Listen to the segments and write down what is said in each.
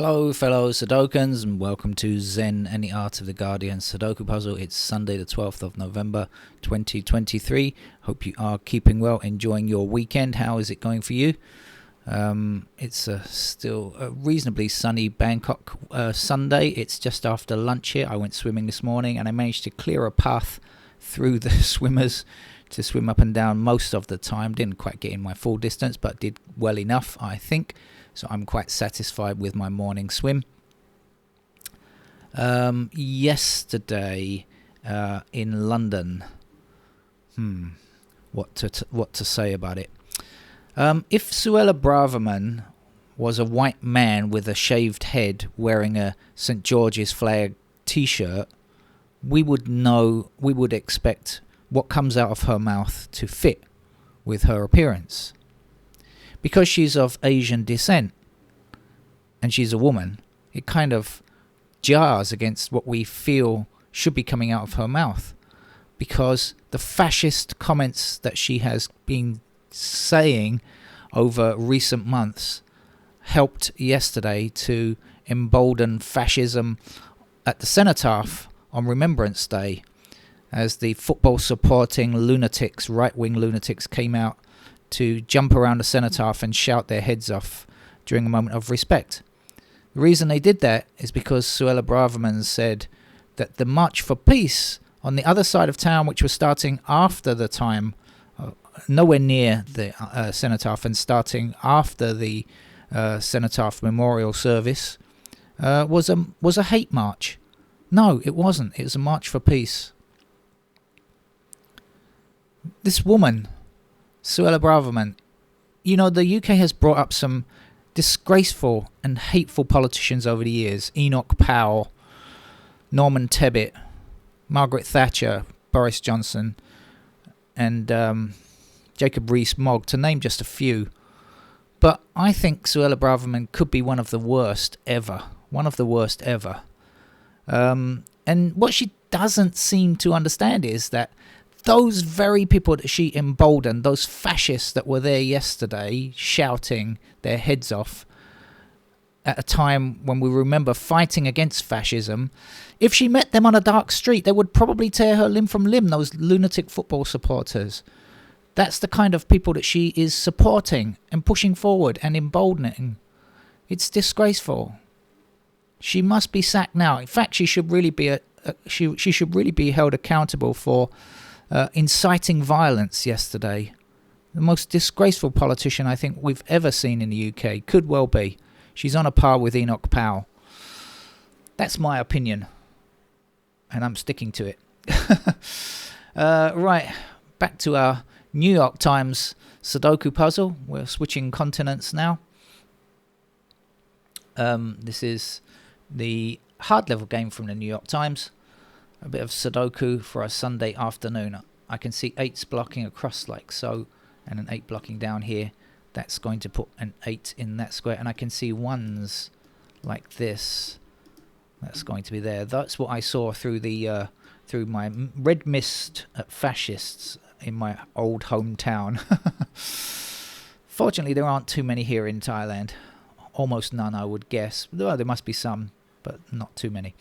Hello fellow Sudokans and welcome to Zen and the Art of the Guardian Sudoku Puzzle. It's Sunday the 12th of November 2023. Hope you are keeping well, enjoying your weekend. How is it going for you? It's still a reasonably sunny Bangkok Sunday. It's just after lunch here. I went swimming this morning and I managed to clear a path through the swimmers to swim up and down most of the time. Didn't quite get in my full distance, but did well enough, I think. So I'm quite satisfied with my morning swim. Yesterday in London, what to say about it? If Suella Braverman was a white man with a shaved head wearing a St. George's flag T-shirt, we would expect what comes out of her mouth to fit with her appearance. Because she's of Asian descent and she's a woman, it kind of jars against what we feel should be coming out of her mouth. Because the fascist comments that she has been saying over recent months helped yesterday to embolden fascism at the Cenotaph on Remembrance Day, as the football supporting lunatics, right-wing lunatics, came out to jump around the Cenotaph and shout their heads off during a moment of respect. The reason they did that is because Suella Braverman said that the March for Peace on the other side of town, which was starting after the time, nowhere near the Cenotaph, and starting after the Cenotaph memorial service, was a hate march. No, it wasn't. It was a march for peace. This woman, Suella Braverman, you know, the UK has brought up some disgraceful and hateful politicians over the years. Enoch Powell, Norman Tebbit, Margaret Thatcher, Boris Johnson, and Jacob Rees-Mogg, to name just a few. But I think Suella Braverman could be one of the worst ever. One of the worst ever. And what she doesn't seem to understand is that those very people that she emboldened, those fascists that were there yesterday shouting their heads off at a time when we remember fighting against fascism, if she met them on a dark street, they would probably tear her limb from limb, those lunatic football supporters. That's the kind of people that she is supporting and pushing forward and emboldening. It's disgraceful. She must be sacked now. In fact, she should really be she should really be held accountable for inciting violence yesterday. The most disgraceful politician I think we've ever seen in the UK. Could well be. She's on a par with Enoch Powell. That's my opinion, and I'm sticking to it. Right, back to our New York Times Sudoku puzzle. We're switching continents now. This is the hard level game from the New York Times. A bit of Sudoku for a Sunday afternoon. I can see 8s blocking across like so, and an 8 blocking down here. That's going to put an 8 in that square, and I can see 1s like this. That's going to be there. That's what I saw through the through my red mist at fascists in my old hometown. Fortunately, there aren't too many here in Thailand. Almost none, I would guess. Well, there must be some, but not too many.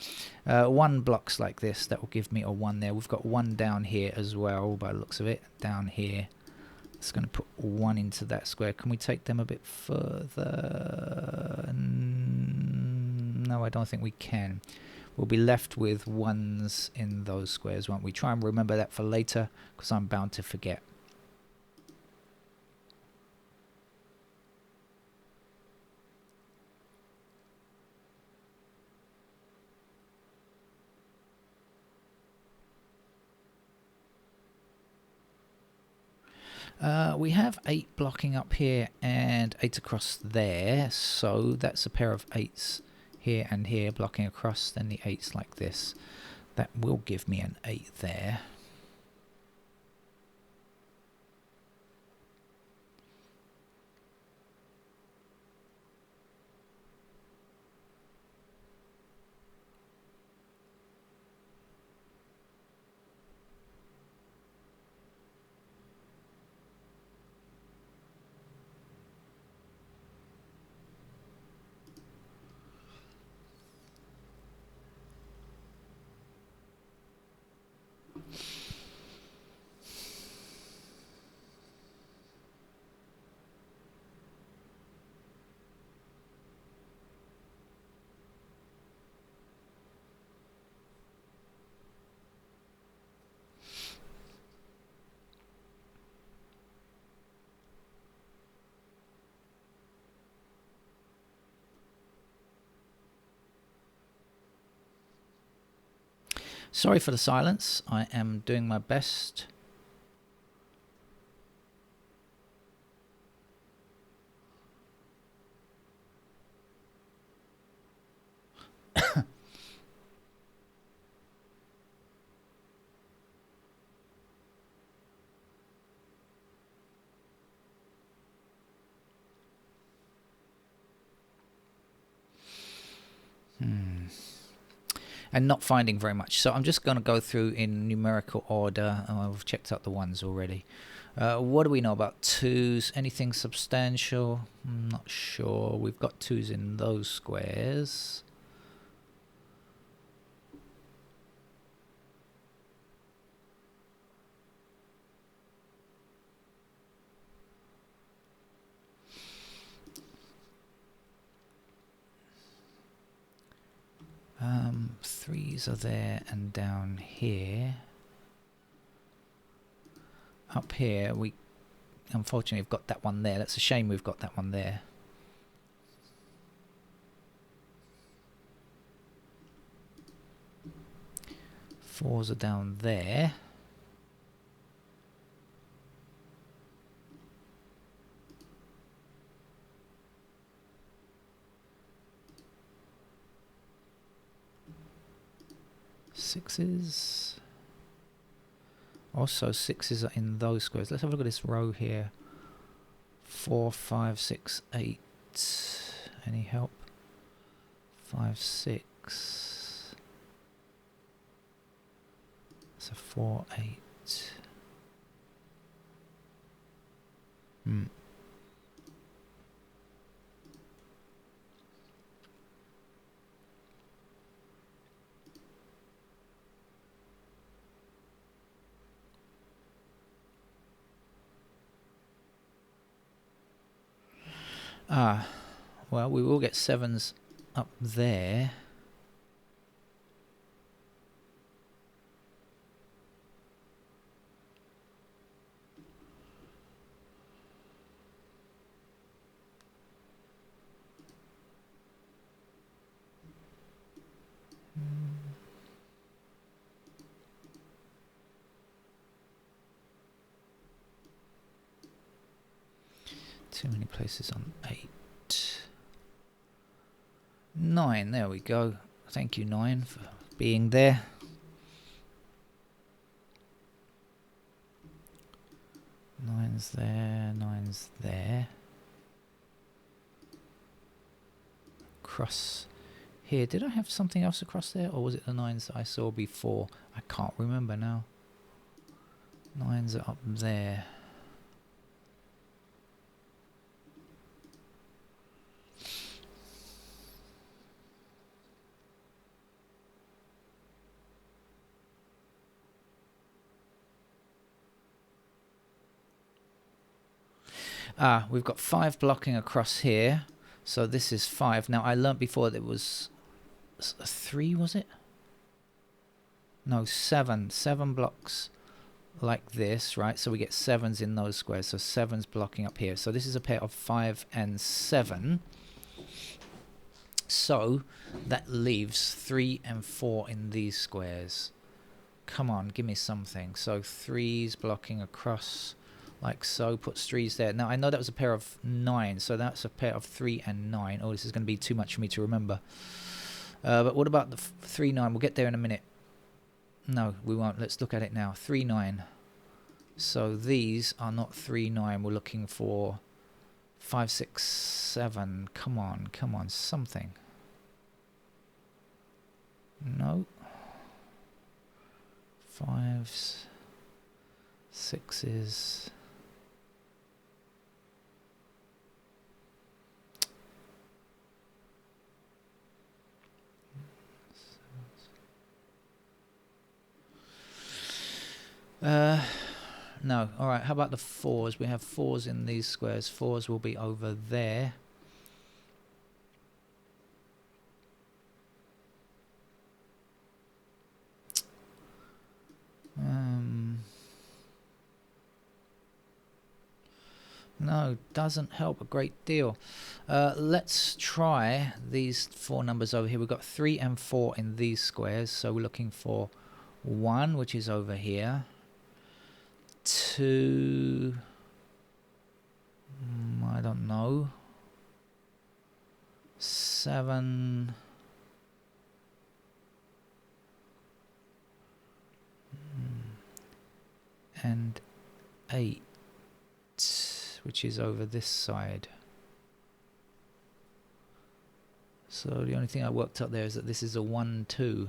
1 blocks like this, that will give me a 1 there. We've got 1 down here as well, by the looks of it. Down here. It's going to put 1 into that square. Can we take them a bit further? No, I don't think we can. We'll be left with 1s in those squares, won't we? Try and remember that for later, because I'm bound to forget. We have 8 blocking up here and 8 across there, so that's a pair of 8s here and here blocking across, then the 8s like this. That will give me an 8 there. Sorry for the silence. I am doing my best. And not finding very much. So I'm just going to go through in numerical order. Oh, I've checked out the ones already. What do we know about twos? Anything substantial? I'm not sure. We've got twos in those squares. Threes are there and down here. Up here, we unfortunately have got that one there. That's a shame we've got that one there. Fours are down there. Sixes. Also, sixes are in those squares. Let's have a look at this row here. 4, 5, 6, 8. Any help? 5, 6. That's a 4, 8. Well, we will get sevens up there. Too many places on 8. 9, there we go. Thank you, 9, for being there. Nine's there, 9's there. Across here, did I have something else across there, or was it the 9s that I saw before? I can't remember now. 9s are up there. We've got 5 blocking across here. So this is 5. Now, I learnt before that it was a 3, was it? No, 7. 7 blocks like this, right? So we get 7s in those squares. So 7's blocking up here. So this is a pair of 5 and 7. So that leaves 3 and 4 in these squares. Come on, give me something. So 3's blocking across like so. Put 3's there. Now I know that was a pair of 9, so that's a pair of 3 and 9. Oh, this is going to be too much for me to remember. But what about the 3, 9? We'll get there in a minute. No, we won't. Let's look at it now. 3, 9. So these are not 3, 9. We're looking for 5, 6, 7. Come on, something. No. 5s, 6s. No. All right. How about the 4s? We have 4s in these squares. 4s will be over there. No, doesn't help a great deal. Let's try these 4 numbers over here. We've got 3 and 4 in these squares, so we're looking for 1, which is over here. 2, I don't know. 7, and 8, which is over this side. So the only thing I worked out there is that this is a 1, 2.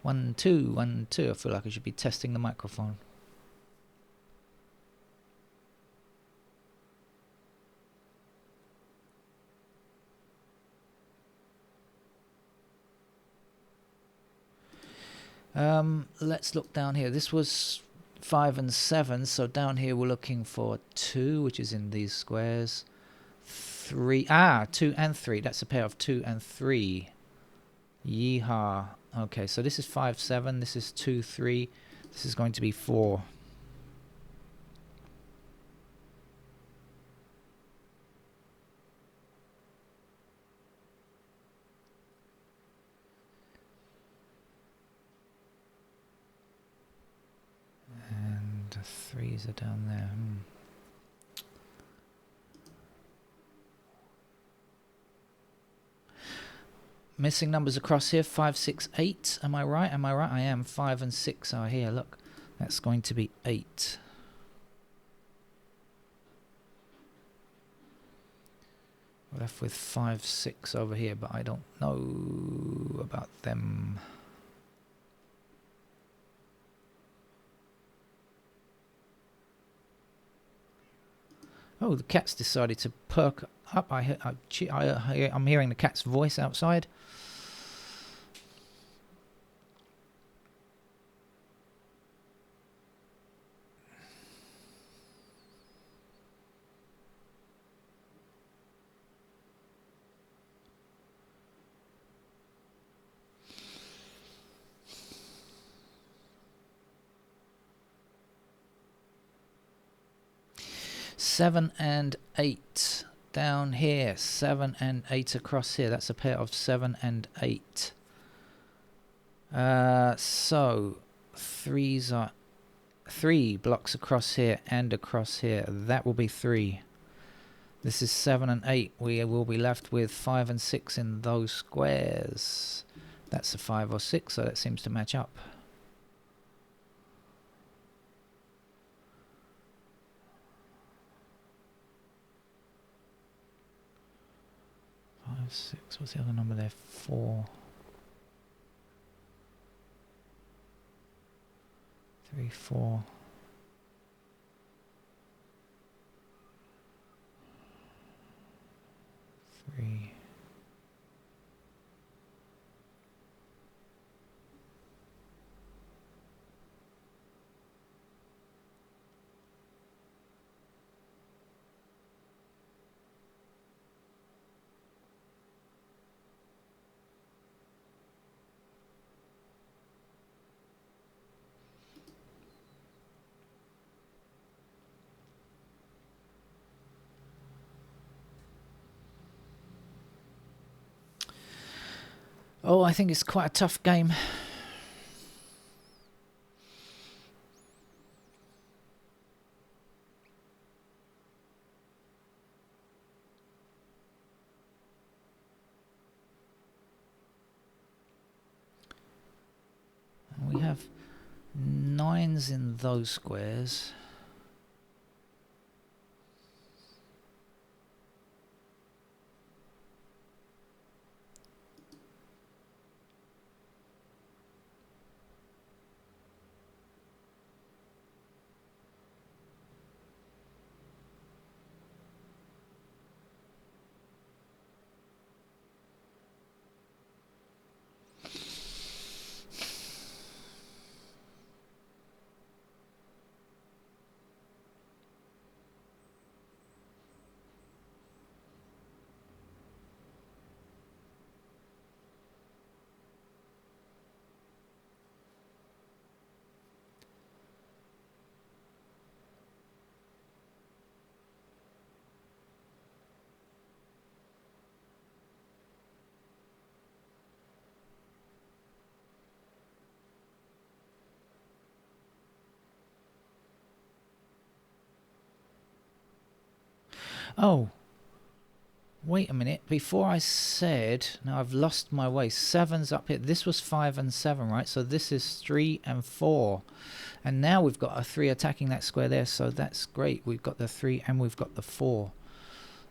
1, 2, 1, 2. I feel like I should be testing the microphone. Let's look down here. This was 5 and 7, so down here we're looking for 2, which is in these squares. 3, 2 and 3. That's a pair of 2 and 3. Yeehaw. Okay, so this is 5, 7. This is 2, 3. This is going to be 4. And the 3s are down there. Missing numbers across here, 5, 6, 8. Am I right? Am I right? I am. 5 and 6 are here. Look, that's going to be 8. We're left with 5, 6 over here, but I don't know about them. Oh, the cat's decided to perk up. I'm hearing the cat's voice outside. Seven and 8 down here. 7 and 8 across here. That's a pair of 7 and 8. So 3s are 3 blocks across here and across here. That will be 3. This is 7 and 8. We will be left with 5 and 6 in those squares. That's a 5 or 6, so that seems to match up. 5, 6. What's the other number there? 4. 3, 4. 3. Oh, I think it's quite a tough game. We have 9s in those squares. Oh, wait a minute. Before I said... Now I've lost my way. 7's up here. This was 5 and 7, right? So this is 3 and 4. And now we've got a 3 attacking that square there. So that's great. We've got the 3 and we've got the 4.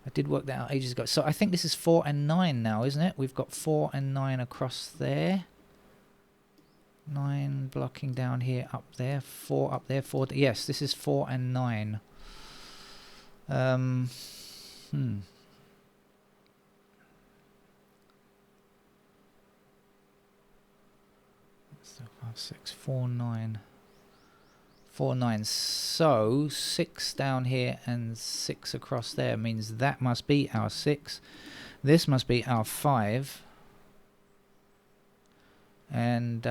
I did work that out ages ago. So I think this is 4 and 9 now, isn't it? We've got 4 and 9 across there. 9 blocking down here, up there. 4 up there. 4. Yes, this is 4 and 9. So 5, 6, 4, 9. 4, 9. So 6 down here and 6 across there means that must be our 6. This must be our 5. And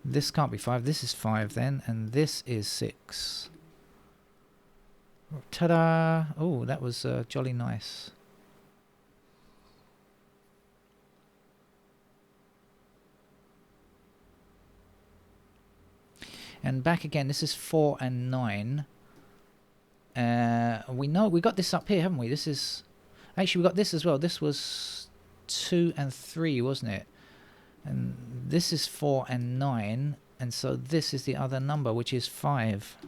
this can't be 5. This is 5 then. And this is 6. Ta-da! Oh, that was jolly nice. And back again, this is 4 and 9. We know we got this up here, haven't we? This is... Actually, we got this as well. This was 2 and 3, wasn't it? And this is 4 and 9. And so this is the other number, which is 5.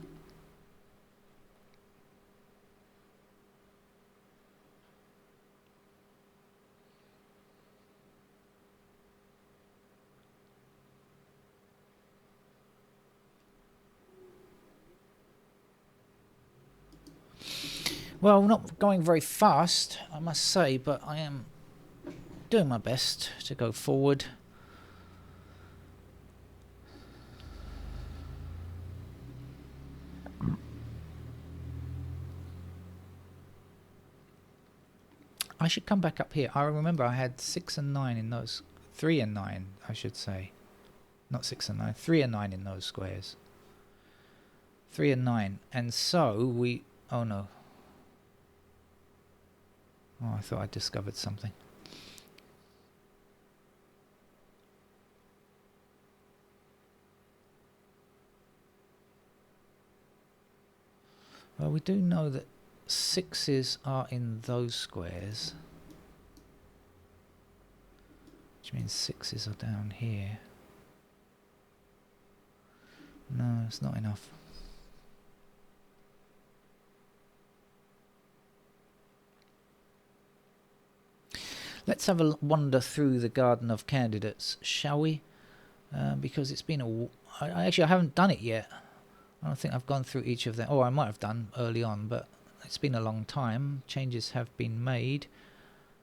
Well, not going very fast, I must say, but I am doing my best to go forward. I should come back up here. I remember I had 6 and 9 in those... 3 and 9, I should say. Not 6 and 9. 3 and 9 in those squares. 3 and 9. And so we... Oh, no. Oh, I thought I discovered something. Well, we do know that 6's are in those squares. Which means 6's are down here. No, it's not enough. Let's have a wander through the garden of candidates, shall we? Because it's been a... Actually, I haven't done it yet. I don't think I've gone through each of them. Oh, I might have done early on, but it's been a long time. Changes have been made.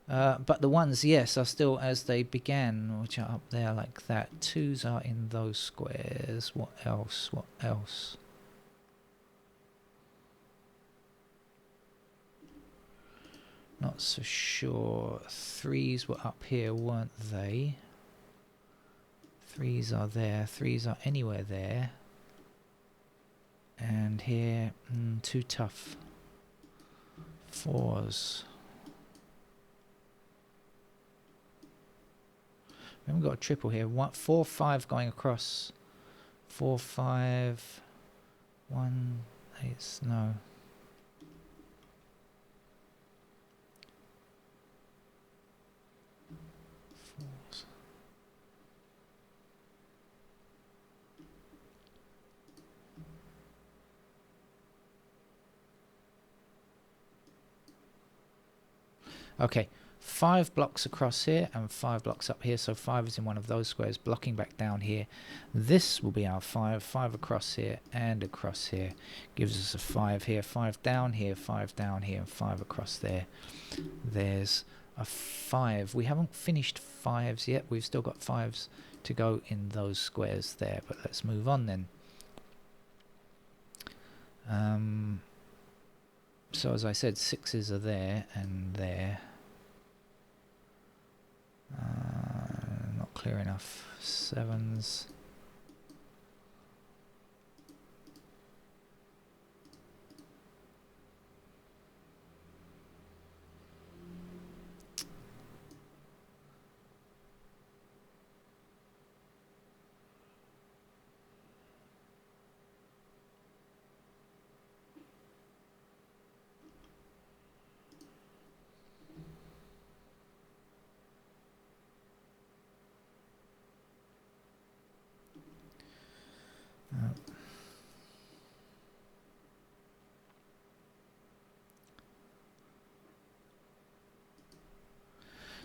But the ones, yes, are still as they began, which are up there like that. 2's are in those squares. What else? What else? Not so sure. 3's were up here, weren't they? 3's are there. 3's are anywhere there. And here, too tough. 4's. We haven't got a triple here. 4, 5 going across. 4, 5. 1, 8. No. 4's. Okay, 5 blocks across here and 5 blocks up here, so 5 is in one of those squares, blocking back down here. This will be our 5, 5 across here and across here. Gives us a 5 here, 5 down here, 5 down here, and 5 across there. There's a 5. We haven't finished 5's yet, we've still got 5's to go in those squares there, but let's move on then. So as I said, 6's are there and there. Not clear enough. 7's.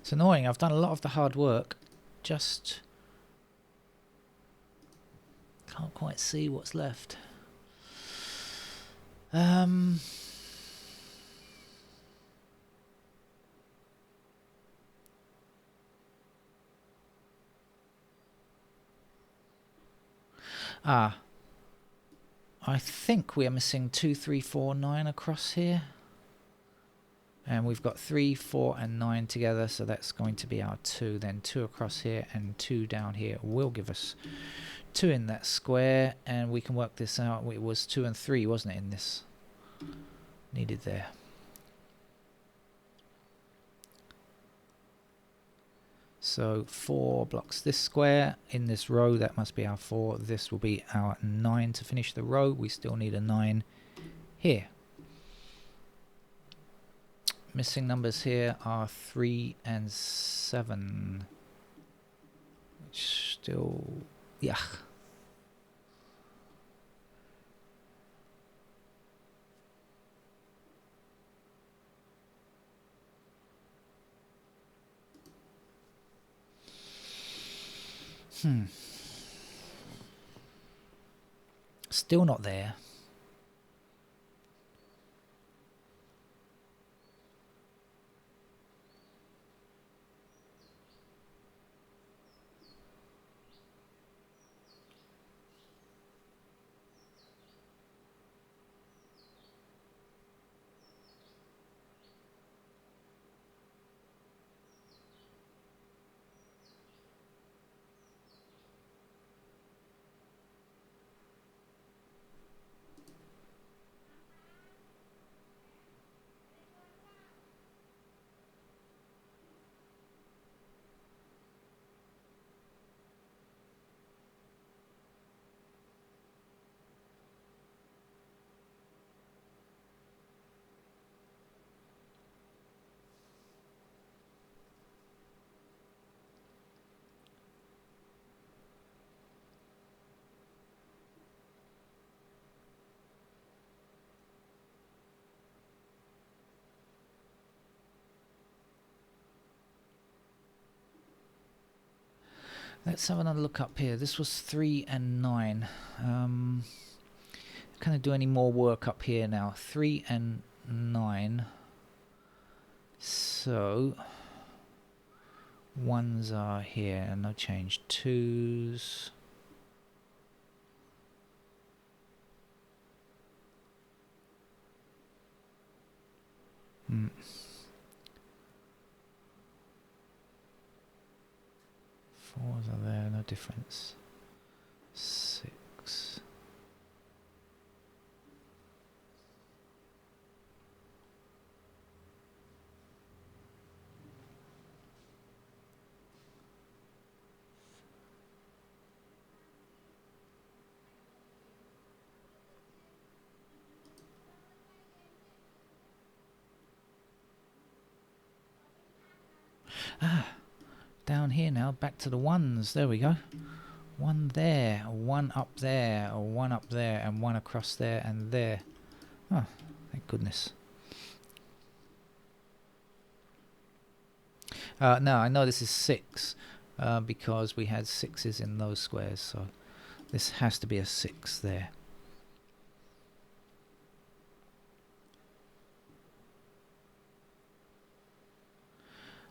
It's annoying. I've done a lot of the hard work. Just can't quite see what's left. I think we are missing 2, 3, 4, 9 across here. And we've got 3, 4 and 9 together, so that's going to be our 2. Then 2 across here and 2 down here will give us 2 in that square, and we can work this out. It was 2 and 3, wasn't it, in this? Needed there. So 4 blocks this square. In this row, that must be our 4. This will be our 9 to finish the row. We still need a 9 here. Missing numbers here are 3 and 7. Which still... yeah. Still not there. Let's have another look up here. This was 3 and 9. Can I do any more work up here now? 3 and 9. So 1s are here, no change. 2s. Fours are there, no difference. 6. Down here now, back to the 1s. There we go. 1 there, 1 up there, 1 up there, and 1 across there and there. Oh, thank goodness. No, I know this is 6 because we had 6s in those squares, so this has to be a 6 there.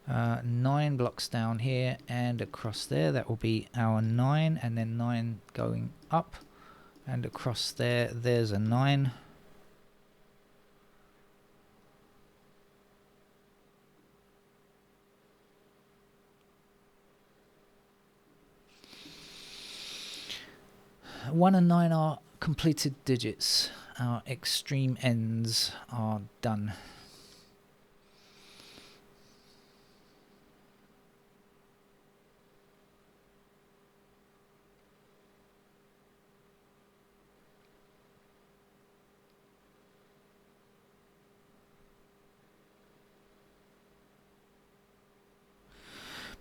Uh, 9 blocks down here and across there. That will be our 9, and then 9 going up and across there. There's a 9. One and 9 are completed digits. Our extreme ends are done.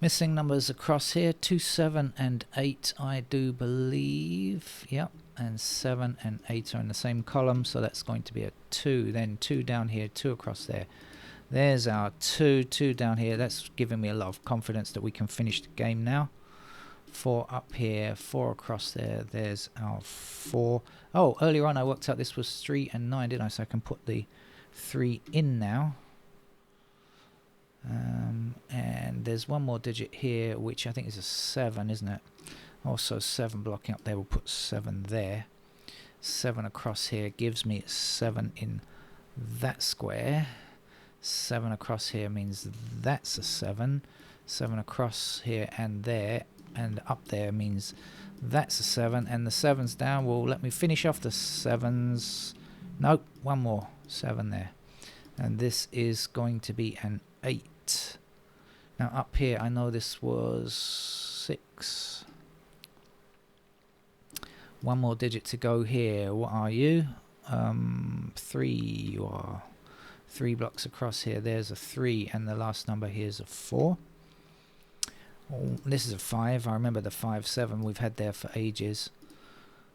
Missing numbers across here, 2, 7 and 8 I do believe. Yep, and 7 and 8 are in the same column, so that's going to be a 2. Then 2 down here, 2 across there. There's our 2 down here. That's giving me a lot of confidence that we can finish the game now. 4 up here, 4 across there. There's our 4. Oh, earlier on I worked out this was 3 and 9, didn't I? So I can put the 3 in now. And there's one more digit here, which I think is a 7, isn't it? Also 7 blocking up there. We'll put 7 there. 7 across here gives me 7 in that square. 7 across here means that's a 7. 7 across here and there and up there means that's a 7. And the 7's down. Well, let me finish off the 7s. Nope, one more. 7 there. And this is going to be an 8. Now up here, I know this was 6. One more digit to go here. What are you? 3 you are. 3 blocks across here. There's a 3 and the last number here is a 4. Oh, this is a 5. I remember the 5, 7 we've had there for ages.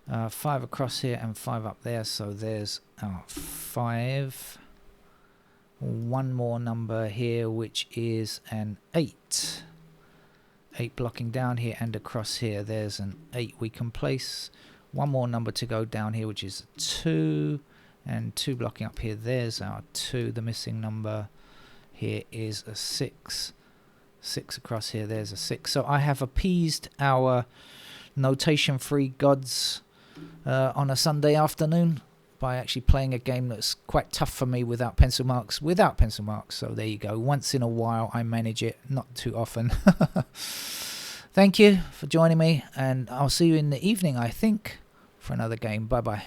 5 across here and 5 up there. So there's 5. One more number here, which is an 8. 8 blocking down here and across here. There's an 8 we can place. One more number to go down here, which is 2. And 2 blocking up here. There's our 2. The missing number here is a 6. 6 across here. There's a 6. So I have appeased our notation-free gods on a Sunday afternoon by actually playing a game that's quite tough for me without pencil marks. So there you go. Once in a while I manage it, not too often. Thank you for joining me, and I'll see you in the evening, I think, for another game. Bye bye.